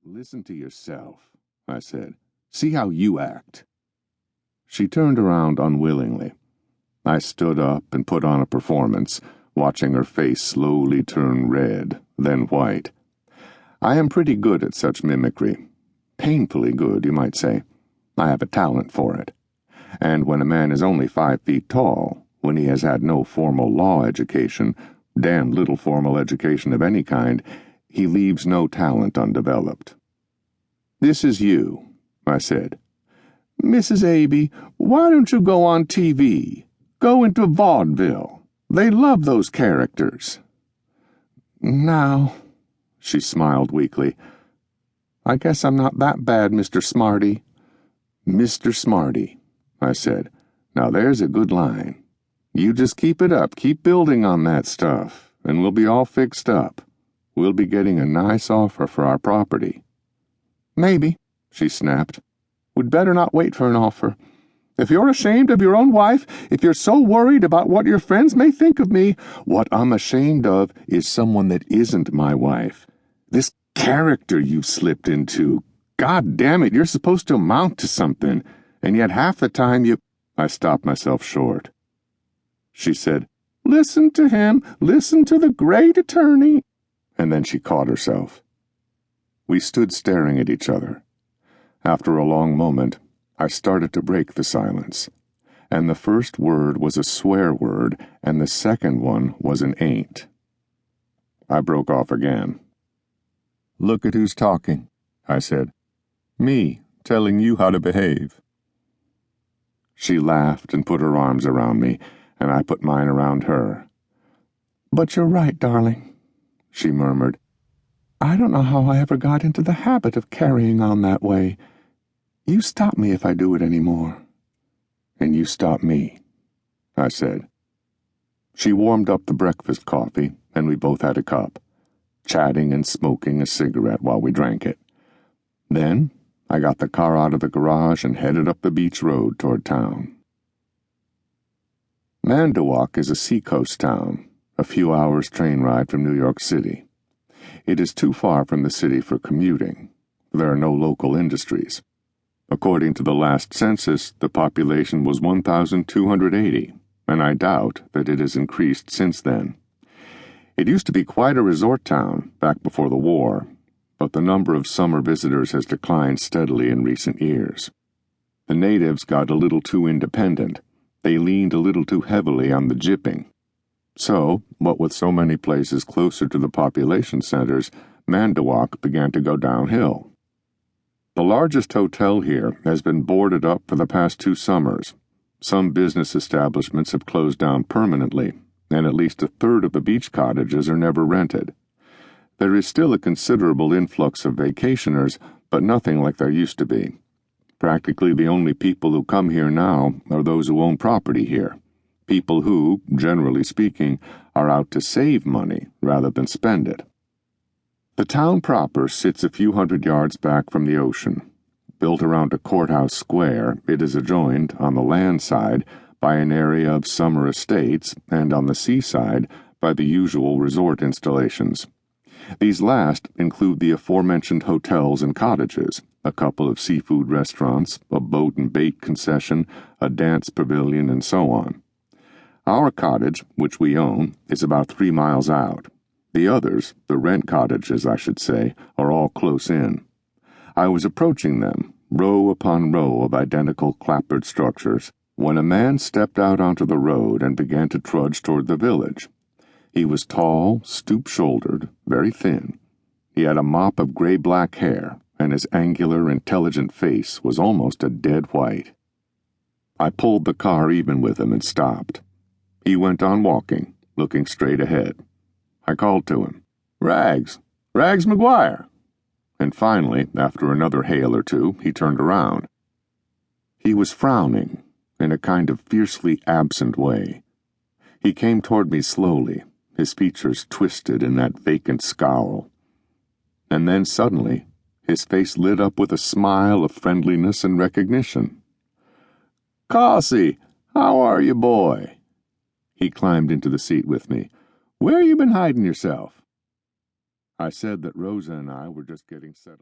"Listen to yourself," I said. "See how you act." She turned around unwillingly. I stood up and put on a performance, watching her face slowly turn red, then white. I am pretty good at such mimicry. Painfully good, you might say. I have a talent for it. And when a man is only 5 feet tall, when he has had no formal law education, damn little formal education of any kind, he leaves no talent undeveloped. "This is you," I said. "Mrs. Abby, why don't you go on TV? Go into vaudeville. They love those characters." "Now," she smiled weakly, "I guess I'm not that bad, Mr. Smarty." "Mr. Smarty," I said. "Now there's a good line. You just keep it up, keep building on that stuff, and we'll be all fixed up. We'll be getting a nice offer for our property." "Maybe," she snapped. "We'd better not wait for an offer. If you're ashamed of your own wife, if you're so worried about what your friends may think of me—" "What I'm ashamed of is someone that isn't my wife. This character you've slipped into. God damn it, you're supposed to amount to something, and yet half the time you—" I stopped myself short. She said, "Listen to him, listen to the great attorney," and then she caught herself. We stood staring at each other. After a long moment, I started to break the silence, and the first word was a swear word, and the second one was an ain't. I broke off again. "Look at who's talking," I said. "Me, telling you how to behave." She laughed and put her arms around me, and I put mine around her. "But you're right, darling," she murmured. "I don't know how I ever got into the habit of carrying on that way. You stop me if I do it any more." "And you stop me," I said. She warmed up the breakfast coffee, and we both had a cup, chatting and smoking a cigarette while we drank it. Then I got the car out of the garage and headed up the beach road toward town. Manduwoc is a seacoast town, a few hours train ride from New York City. It is too far from the city for commuting. There are no local industries. According to the last census, the population was 1,280, and I doubt that it has increased since then. It used to be quite a resort town back before the war, but the number of summer visitors has declined steadily in recent years. The natives got a little too independent. They leaned a little too heavily on the jipping. So, what with so many places closer to the population centers, Manduwoc began to go downhill. The largest hotel here has been boarded up for the past 2 summers. Some business establishments have closed down permanently, and at least a third of the beach cottages are never rented. There is still a considerable influx of vacationers, but nothing like there used to be. Practically the only people who come here now are those who own property here. People who, generally speaking, are out to save money rather than spend it. The town proper sits a few hundred yards back from the ocean. Built around a courthouse square, it is adjoined, on the land side, by an area of summer estates, and on the seaside, by the usual resort installations. These last include the aforementioned hotels and cottages, a couple of seafood restaurants, a boat and bait concession, a dance pavilion, and so on. Our cottage, which we own, is about 3 miles out. The others, the rent cottages, I should say, are all close in. I was approaching them, row upon row of identical clapboard structures, when a man stepped out onto the road and began to trudge toward the village. He was tall, stoop-shouldered, very thin. He had a mop of gray-black hair, and his angular, intelligent face was almost a dead white. I pulled the car even with him and stopped. He went on walking, looking straight ahead. I called to him, "Rags! Rags McGuire!" And finally, after another hail or two, he turned around. He was frowning, in a kind of fiercely absent way. He came toward me slowly, his features twisted in that vacant scowl. And then suddenly, his face lit up with a smile of friendliness and recognition. "Cossie, how are you, boy?" He climbed into the seat with me. "Where you been hiding yourself?" I said that Rosa and I were just getting settled.